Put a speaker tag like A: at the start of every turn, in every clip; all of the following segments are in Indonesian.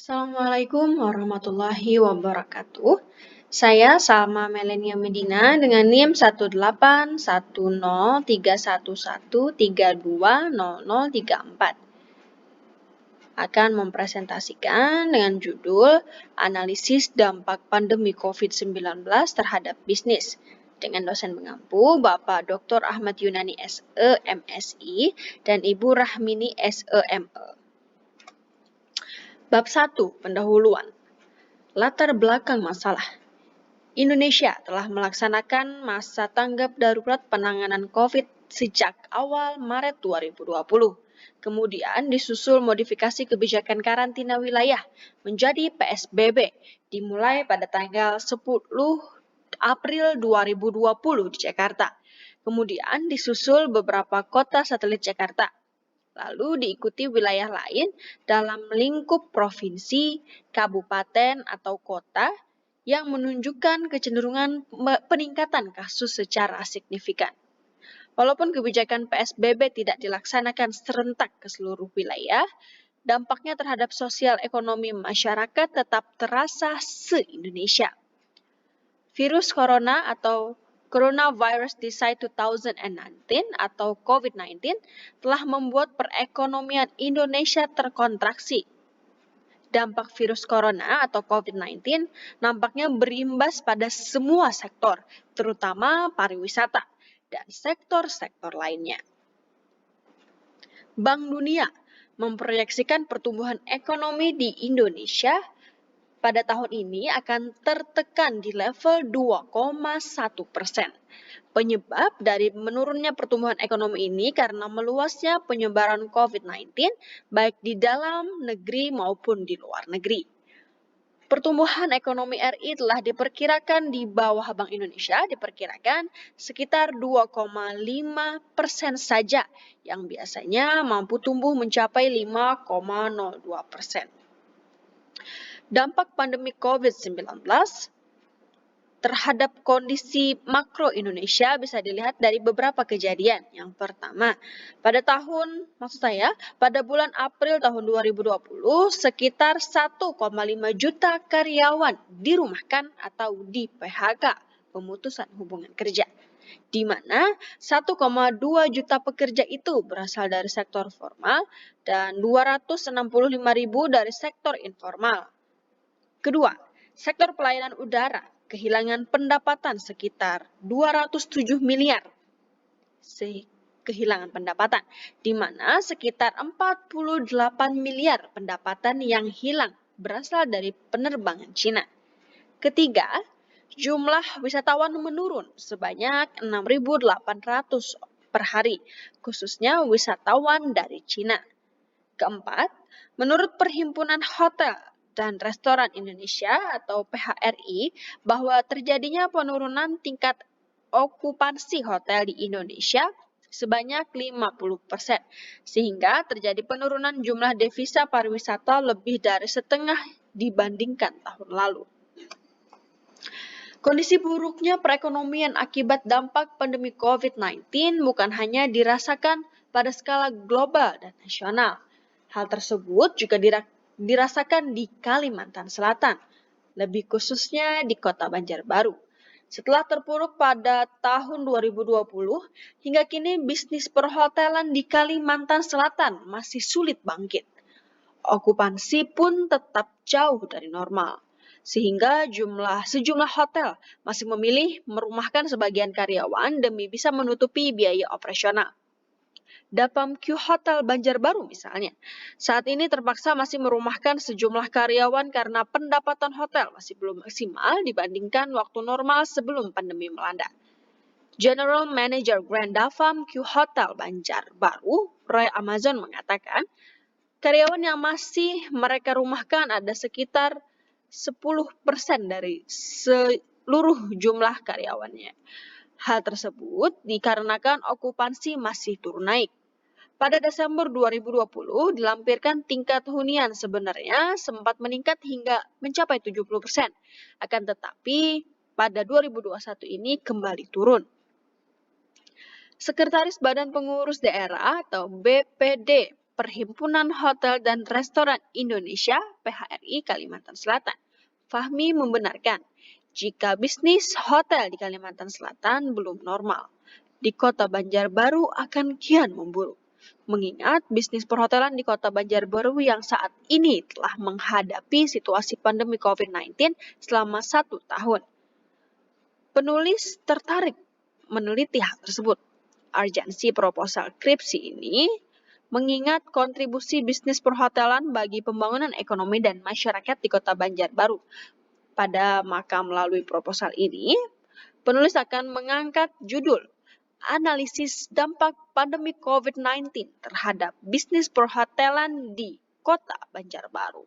A: Assalamualaikum warahmatullahi wabarakatuh. Saya Salma Melenia Medina dengan NIM 1810311320034 akan mempresentasikan dengan judul Analisis Dampak Pandemi COVID-19 terhadap Bisnis dengan dosen mengampu Bapak Dr. Ahmad Yunani SE, MSI dan Ibu Rahmini SE, ME. Bab 1. Pendahuluan. Latar belakang masalah. Indonesia telah melaksanakan masa tanggap darurat penanganan COVID sejak awal Maret 2020. Kemudian disusul modifikasi kebijakan karantina wilayah menjadi PSBB dimulai pada tanggal 10 April 2020 di Jakarta. Kemudian disusul beberapa kota satelit Jakarta. Lalu diikuti wilayah lain dalam lingkup provinsi, kabupaten, atau kota yang menunjukkan kecenderungan peningkatan kasus secara signifikan. Walaupun kebijakan PSBB tidak dilaksanakan serentak ke seluruh wilayah, dampaknya terhadap sosial ekonomi masyarakat tetap terasa se-Indonesia. Virus corona atau Coronavirus Disease 2019 atau COVID-19 telah membuat perekonomian Indonesia terkontraksi. Dampak virus corona atau COVID-19 nampaknya berimbas pada semua sektor, terutama pariwisata dan sektor-sektor lainnya. Bank Dunia memproyeksikan pertumbuhan ekonomi di Indonesia pada tahun ini akan tertekan di level 2,1%. Penyebab dari menurunnya pertumbuhan ekonomi ini karena meluasnya penyebaran COVID-19 baik di dalam negeri maupun di luar negeri. Pertumbuhan ekonomi RI telah diperkirakan di bawah Bank Indonesia diperkirakan sekitar 2,5% saja yang biasanya mampu tumbuh mencapai 5,02%. Dampak pandemi COVID-19 terhadap kondisi makro Indonesia bisa dilihat dari beberapa kejadian. Yang pertama, pada bulan April tahun 2020, sekitar 1,5 juta karyawan dirumahkan atau di PHK, pemutusan hubungan kerja, di mana 1,2 juta pekerja itu berasal dari sektor formal dan 265.000 dari sektor informal. Kedua, sektor pelayanan udara kehilangan pendapatan sekitar 207 miliar kehilangan pendapatan, di mana sekitar 48 miliar pendapatan yang hilang berasal dari penerbangan Cina. Ketiga, jumlah wisatawan menurun sebanyak 6.800 per hari, khususnya wisatawan dari Cina. Keempat, menurut Perhimpunan Hotel dan Restoran Indonesia atau PHRI bahwa terjadinya penurunan tingkat okupansi hotel di Indonesia sebanyak 50%, sehingga terjadi penurunan jumlah devisa pariwisata lebih dari setengah dibandingkan tahun lalu. Kondisi buruknya perekonomian akibat dampak pandemi COVID-19 bukan hanya dirasakan pada skala global dan nasional. Hal tersebut juga dirasakan di Kalimantan Selatan, lebih khususnya di Kota Banjarbaru. Setelah terpuruk pada tahun 2020, hingga kini bisnis perhotelan di Kalimantan Selatan masih sulit bangkit. Okupansi pun tetap jauh dari normal, sehingga sejumlah hotel masih memilih merumahkan sebagian karyawan demi bisa menutupi biaya operasional. Dapamq Hotel Banjarbaru misalnya, saat ini terpaksa masih merumahkan sejumlah karyawan karena pendapatan hotel masih belum maksimal dibandingkan waktu normal sebelum pandemi melanda. General Manager Grand Dapamq Hotel Banjarbaru, Roy Amazon mengatakan, karyawan yang masih mereka rumahkan ada sekitar 10% dari seluruh jumlah karyawannya. Hal tersebut dikarenakan okupansi masih turun naik. Pada Desember 2020 dilampirkan tingkat hunian sebenarnya sempat meningkat hingga mencapai 70%. Akan tetapi pada 2021 ini kembali turun. Sekretaris Badan Pengurus Daerah atau BPD Perhimpunan Hotel dan Restoran Indonesia (PHRI) Kalimantan Selatan. Fahmi membenarkan jika bisnis hotel di Kalimantan Selatan belum normal, di Kota Banjarbaru akan kian memburuk. Mengingat bisnis perhotelan di Kota Banjarbaru yang saat ini telah menghadapi situasi pandemi COVID-19 selama 1 tahun. Penulis tertarik meneliti hal tersebut. Urgensi proposal skripsi ini mengingat kontribusi bisnis perhotelan bagi pembangunan ekonomi dan masyarakat di Kota Banjarbaru. Pada maka melalui proposal ini, penulis akan mengangkat judul Analisis Dampak Pandemi COVID-19 terhadap Bisnis Perhotelan di Kota Banjarbaru.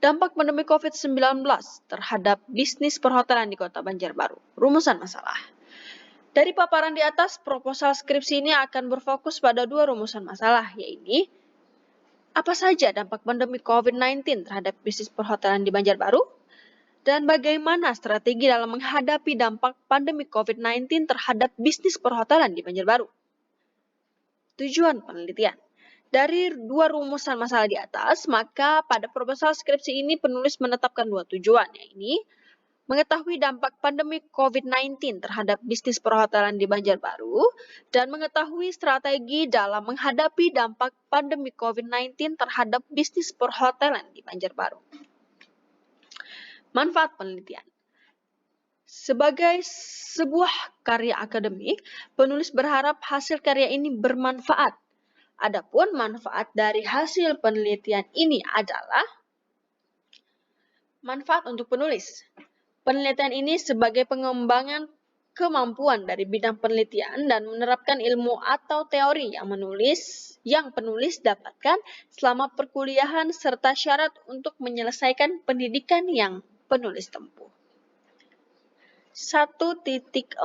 A: Dampak pandemi COVID-19 terhadap bisnis perhotelan di Kota Banjarbaru. Rumusan masalah. Dari paparan di atas, proposal skripsi ini akan berfokus pada 2 rumusan masalah, yaitu apa saja dampak pandemi COVID-19 terhadap bisnis perhotelan di Banjarbaru, dan bagaimana strategi dalam menghadapi dampak pandemi COVID-19 terhadap bisnis perhotelan di Banjarbaru. Tujuan penelitian. Dari 2 rumusan masalah di atas, maka pada proposal skripsi ini penulis menetapkan 2 tujuan, yaitu mengetahui dampak pandemi COVID-19 terhadap bisnis perhotelan di Banjarbaru dan mengetahui strategi dalam menghadapi dampak pandemi COVID-19 terhadap bisnis perhotelan di Banjarbaru. Manfaat penelitian. Sebagai sebuah karya akademik, penulis berharap hasil karya ini bermanfaat. Adapun manfaat dari hasil penelitian ini adalah manfaat untuk penulis. Penelitian ini sebagai pengembangan kemampuan dari bidang penelitian dan menerapkan ilmu atau teori yang penulis dapatkan selama perkuliahan serta syarat untuk menyelesaikan pendidikan yang penulis tempuh. 1.4.2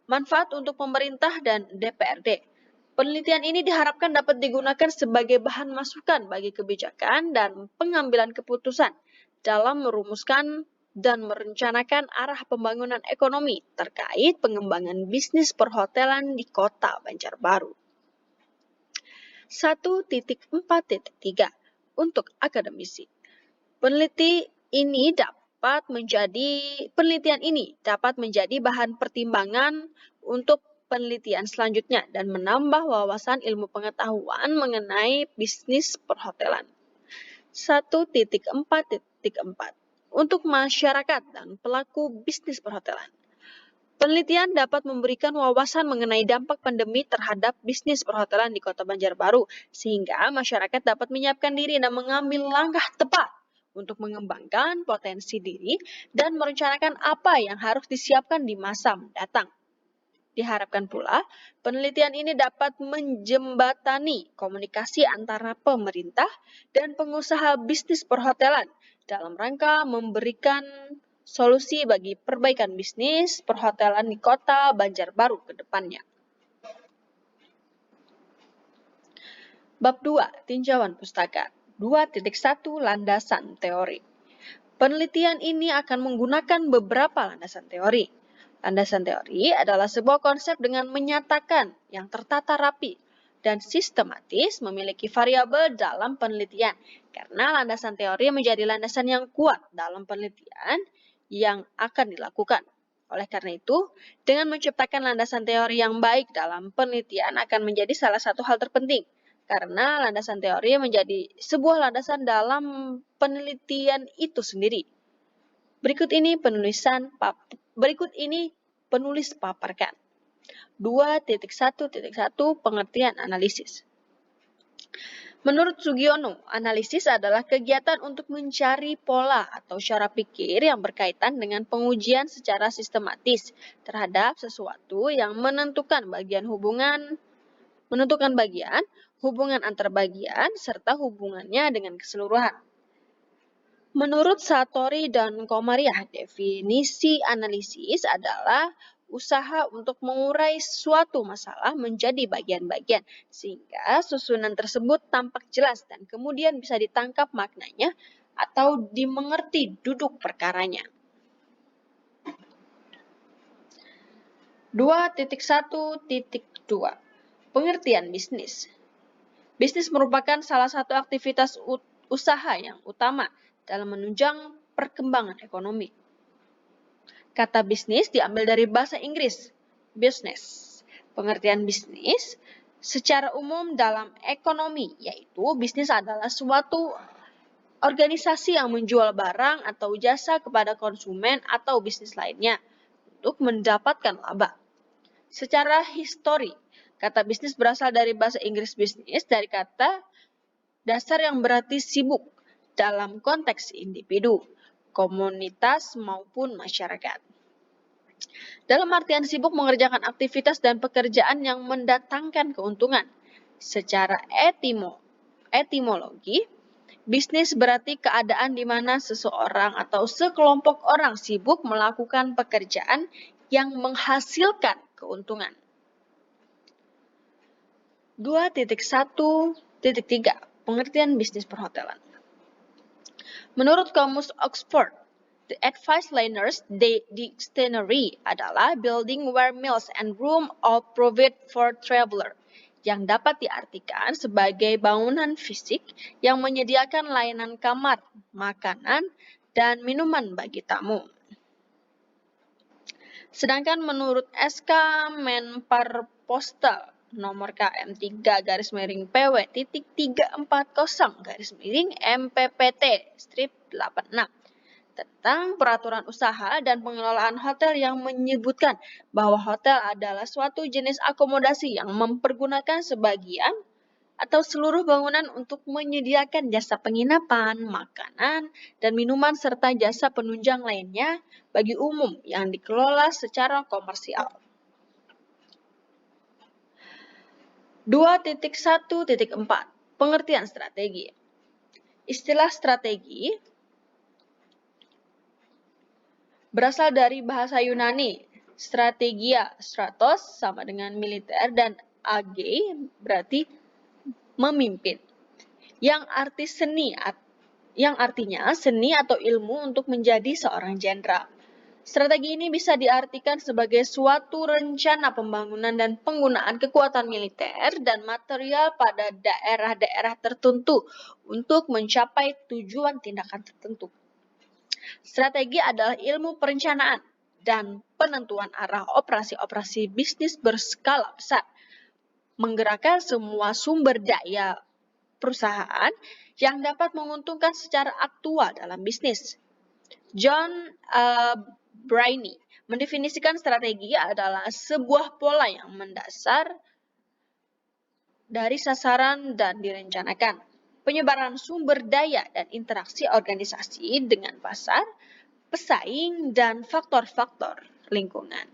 A: Manfaat untuk pemerintah dan DPRD. Penelitian ini diharapkan dapat digunakan sebagai bahan masukan bagi kebijakan dan pengambilan keputusan dalam merumuskan dan merencanakan arah pembangunan ekonomi terkait pengembangan bisnis perhotelan di Kota Banjarbaru. 1.4.3 Untuk akademisi. Penelitian ini dapat menjadi bahan pertimbangan untuk penelitian selanjutnya dan menambah wawasan ilmu pengetahuan mengenai bisnis perhotelan. 1.4.4 Untuk masyarakat dan pelaku bisnis perhotelan. Penelitian dapat memberikan wawasan mengenai dampak pandemi terhadap bisnis perhotelan di Kota Banjarbaru, sehingga masyarakat dapat menyiapkan diri dan mengambil langkah tepat untuk mengembangkan potensi diri dan merencanakan apa yang harus disiapkan di masa mendatang. Diharapkan pula, penelitian ini dapat menjembatani komunikasi antara pemerintah dan pengusaha bisnis perhotelan dalam rangka memberikan solusi bagi perbaikan bisnis perhotelan di Kota Banjarbaru ke depannya. Bab 2. Tinjauan pustaka. 2.1 Landasan teori. Penelitian ini akan menggunakan beberapa landasan teori. Landasan teori adalah sebuah konsep dengan menyatakan yang tertata rapi dan sistematis memiliki variabel dalam penelitian, karena landasan teori menjadi landasan yang kuat dalam penelitian yang akan dilakukan. Oleh karena itu, dengan menciptakan landasan teori yang baik dalam penelitian akan menjadi salah satu hal terpenting, karena landasan teori menjadi sebuah landasan dalam penelitian itu sendiri. Berikut ini penulis paparkan. 2.1.1 Pengertian analisis. Menurut Sugiono, analisis adalah kegiatan untuk mencari pola atau cara pikir yang berkaitan dengan pengujian secara sistematis terhadap sesuatu yang menentukan hubungan antar bagian, serta hubungannya dengan keseluruhan. Menurut Satori dan Komariah, definisi analisis adalah usaha untuk mengurai suatu masalah menjadi bagian-bagian, sehingga susunan tersebut tampak jelas dan kemudian bisa ditangkap maknanya atau dimengerti duduk perkaranya. 2.1.2 Pengertian bisnis. Bisnis merupakan salah satu aktivitas usaha yang utama dalam menunjang perkembangan ekonomi. Kata bisnis diambil dari bahasa Inggris, business. Pengertian bisnis secara umum dalam ekonomi, yaitu bisnis adalah suatu organisasi yang menjual barang atau jasa kepada konsumen atau bisnis lainnya untuk mendapatkan laba. Secara histori, kata bisnis berasal dari bahasa Inggris bisnis dari kata dasar yang berarti sibuk dalam konteks individu, komunitas maupun masyarakat. Dalam artian sibuk mengerjakan aktivitas dan pekerjaan yang mendatangkan keuntungan. Secara etimologi, bisnis berarti keadaan di mana seseorang atau sekelompok orang sibuk melakukan pekerjaan yang menghasilkan keuntungan. 2.1.3 Pengertian bisnis perhotelan. Menurut Kamus Oxford, the advice liners dictionary adalah building where meals and room are provided for traveler, yang dapat diartikan sebagai bangunan fisik yang menyediakan layanan kamar, makanan, dan minuman bagi tamu. Sedangkan menurut SK Menparpostal nomor KM3-340-MPPT-86 tentang peraturan usaha dan pengelolaan hotel yang menyebutkan bahwa hotel adalah suatu jenis akomodasi yang mempergunakan sebagian atau seluruh bangunan untuk menyediakan jasa penginapan, makanan, dan minuman serta jasa penunjang lainnya bagi umum yang dikelola secara komersial. 2.1.4 Pengertian strategi. Istilah strategi berasal dari bahasa Yunani. Strategia, stratos sama dengan militer, dan age berarti memimpin. Yang artinya seni atau ilmu untuk menjadi seorang jenderal. Strategi ini bisa diartikan sebagai suatu rencana pembangunan dan penggunaan kekuatan militer dan material pada daerah-daerah tertentu untuk mencapai tujuan tindakan tertentu. Strategi adalah ilmu perencanaan dan penentuan arah operasi-operasi bisnis berskala besar, menggerakkan semua sumber daya perusahaan yang dapat menguntungkan secara aktual dalam bisnis. John Brainy mendefinisikan strategi adalah sebuah pola yang mendasar dari sasaran dan direncanakan, penyebaran sumber daya dan interaksi organisasi dengan pasar, pesaing, dan faktor-faktor lingkungan.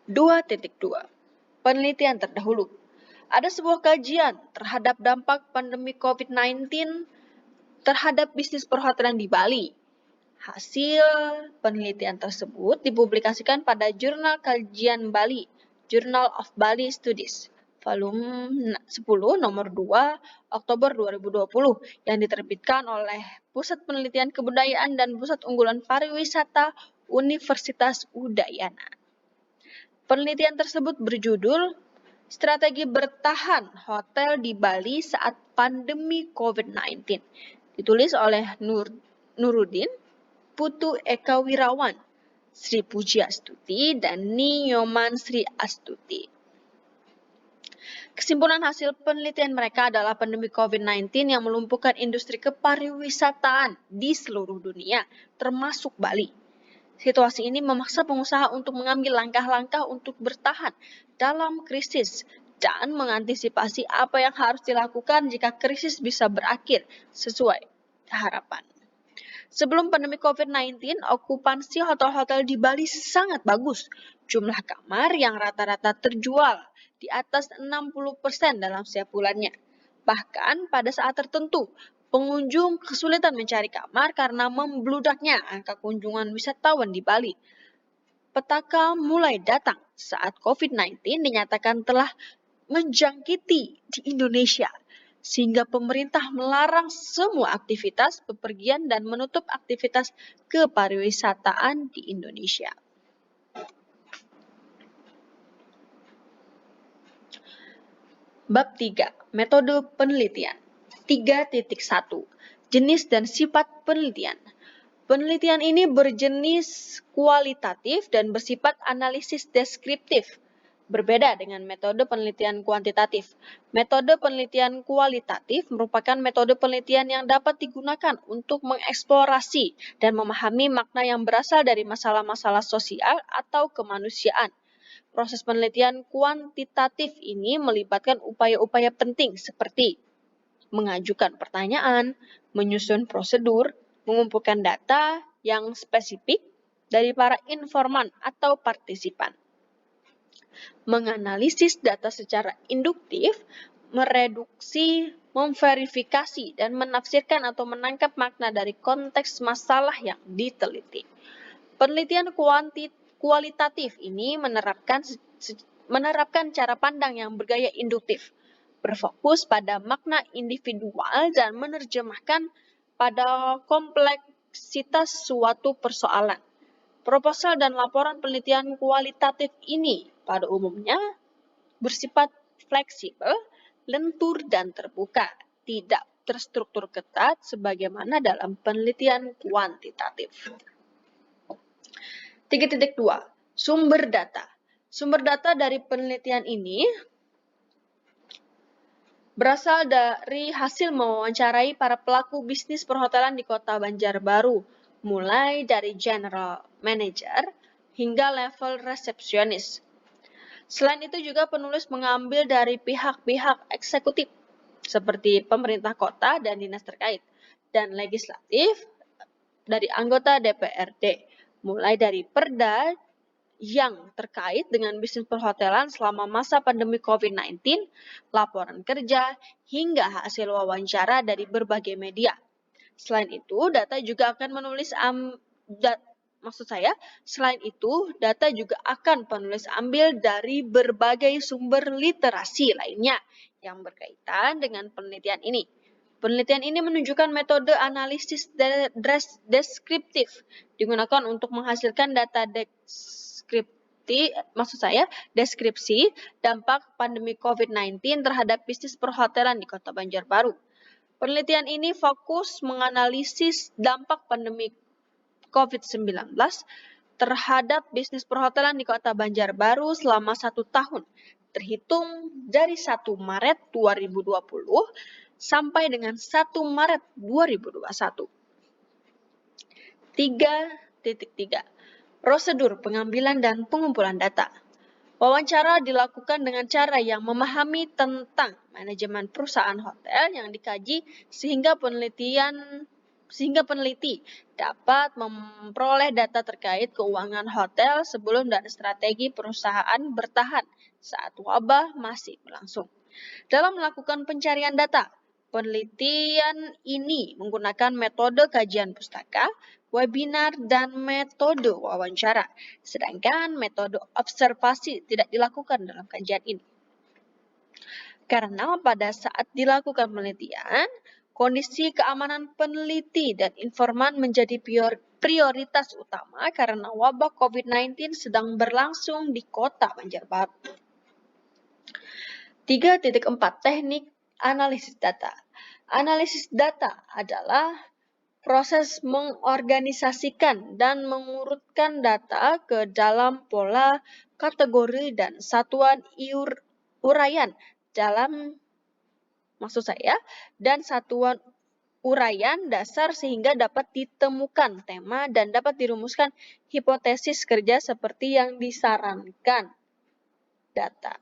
A: 2.2 Penelitian terdahulu. Ada sebuah kajian terhadap dampak pandemi COVID-19 terhadap bisnis perhotelan di Bali. Hasil penelitian tersebut dipublikasikan pada Jurnal Kajian Bali, Journal of Bali Studies, volume 10 nomor 2 Oktober 2020 yang diterbitkan oleh Pusat Penelitian Kebudayaan dan Pusat Unggulan Pariwisata Universitas Udayana. Penelitian tersebut berjudul Strategi Bertahan Hotel di Bali Saat Pandemi COVID-19. Ditulis oleh Nuruddin, Putu Eka Wirawan, Sri Pujiastuti, dan Nyoman Sri Astuti. Kesimpulan hasil penelitian mereka adalah pandemi COVID-19 yang melumpuhkan industri kepariwisataan di seluruh dunia, termasuk Bali. Situasi ini memaksa pengusaha untuk mengambil langkah-langkah untuk bertahan dalam krisis dan mengantisipasi apa yang harus dilakukan jika krisis bisa berakhir sesuai harapan. Sebelum pandemi COVID-19, okupansi hotel-hotel di Bali sangat bagus. Jumlah kamar yang rata-rata terjual di atas 60% dalam setiap bulannya. Bahkan pada saat tertentu, pengunjung kesulitan mencari kamar karena membludaknya angka kunjungan wisatawan di Bali. Petaka mulai datang saat COVID-19 dinyatakan telah menjangkiti di Indonesia, sehingga pemerintah melarang semua aktivitas bepergian dan menutup aktivitas kepariwisataan di Indonesia. Bab 3. Metode penelitian. 3.1. Jenis dan sifat penelitian. Penelitian ini berjenis kualitatif dan bersifat analisis deskriptif. Berbeda dengan metode penelitian kuantitatif. Metode penelitian kualitatif merupakan metode penelitian yang dapat digunakan untuk mengeksplorasi dan memahami makna yang berasal dari masalah-masalah sosial atau kemanusiaan. Proses penelitian kuantitatif ini melibatkan upaya-upaya penting seperti mengajukan pertanyaan, menyusun prosedur, mengumpulkan data yang spesifik dari para informan atau partisipan, menganalisis data secara induktif, mereduksi, memverifikasi, dan menafsirkan atau menangkap makna dari konteks masalah yang diteliti. Penelitian kualitatif ini menerapkan cara pandang yang bergaya induktif, berfokus pada makna individual dan menerjemahkan pada kompleksitas suatu persoalan. Proposal dan laporan penelitian kualitatif ini pada umumnya bersifat fleksibel, lentur, dan terbuka, tidak terstruktur ketat sebagaimana dalam penelitian kuantitatif. 3.2. Sumber data. Sumber data dari penelitian ini berasal dari hasil mewawancarai para pelaku bisnis perhotelan di Kota Banjarbaru, mulai dari general manager hingga level resepsionis. Selain itu juga penulis mengambil dari pihak-pihak eksekutif seperti pemerintah kota dan dinas terkait, dan legislatif dari anggota DPRD, mulai dari perda yang terkait dengan bisnis perhotelan selama masa pandemi COVID-19, laporan kerja, hingga hasil wawancara dari berbagai media. Selain itu, data juga akan penulis ambil dari berbagai sumber literasi lainnya yang berkaitan dengan penelitian ini. Penelitian ini menunjukkan metode analisis deskriptif digunakan untuk menghasilkan data deskripsi dampak pandemi COVID-19 terhadap bisnis perhotelan di Kota Banjarbaru. Penelitian ini fokus menganalisis dampak pandemi COVID-19 terhadap bisnis perhotelan di Kota Banjarbaru selama 1 tahun, terhitung dari 1 Maret 2020 sampai dengan 1 Maret 2021. 3.3. Prosedur pengambilan dan pengumpulan data. Wawancara dilakukan dengan cara yang memahami tentang manajemen perusahaan hotel yang dikaji sehingga peneliti dapat memperoleh data terkait keuangan hotel sebelum dan strategi perusahaan bertahan saat wabah masih berlangsung. Dalam melakukan pencarian data, penelitian ini menggunakan metode kajian pustaka, webinar, dan metode wawancara, sedangkan metode observasi tidak dilakukan dalam kajian ini. Karena pada saat dilakukan penelitian, kondisi keamanan peneliti dan informan menjadi prioritas utama karena wabah COVID-19 sedang berlangsung di Kota Banjarbaru. 3.4. Teknik analisis data. Analisis data adalah proses mengorganisasikan dan mengurutkan data ke dalam pola, kategori, dan satuan uraian dan satuan uraian dasar sehingga dapat ditemukan tema dan dapat dirumuskan hipotesis kerja seperti yang disarankan data.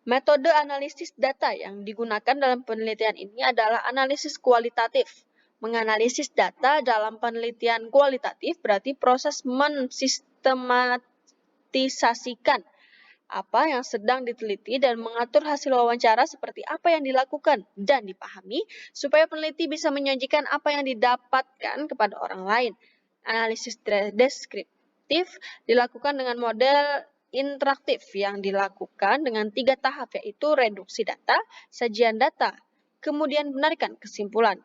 A: Metode analisis data yang digunakan dalam penelitian ini adalah analisis kualitatif. Menganalisis data dalam penelitian kualitatif berarti proses mensistematisasikan apa yang sedang diteliti dan mengatur hasil wawancara seperti apa yang dilakukan dan dipahami supaya peneliti bisa menyajikan apa yang didapatkan kepada orang lain. Analisis deskriptif dilakukan dengan model interaktif yang dilakukan dengan 3 tahap, yaitu reduksi data, sajian data, kemudian penarikan kesimpulan.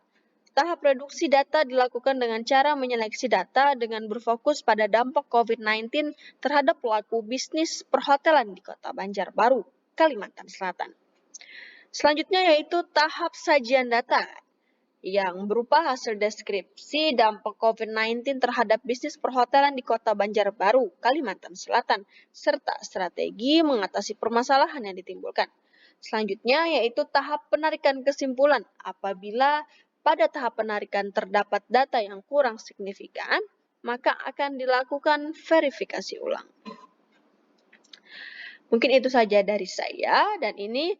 A: Tahap reduksi data dilakukan dengan cara menyeleksi data dengan berfokus pada dampak COVID-19 terhadap pelaku bisnis perhotelan di Kota Banjarbaru, Kalimantan Selatan. Selanjutnya yaitu tahap sajian data yang berupa hasil deskripsi dampak COVID-19 terhadap bisnis perhotelan di Kota Banjarbaru, Kalimantan Selatan, serta strategi mengatasi permasalahan yang ditimbulkan. Selanjutnya yaitu tahap penarikan kesimpulan. Apabila pada tahap penarikan terdapat data yang kurang signifikan, maka akan dilakukan verifikasi ulang. Mungkin itu saja dari saya, dan ini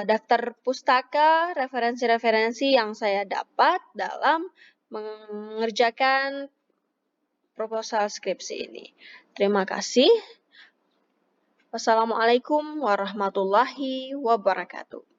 A: daftar pustaka referensi-referensi yang saya dapat dalam mengerjakan proposal skripsi ini. Terima kasih. Wassalamualaikum warahmatullahi wabarakatuh.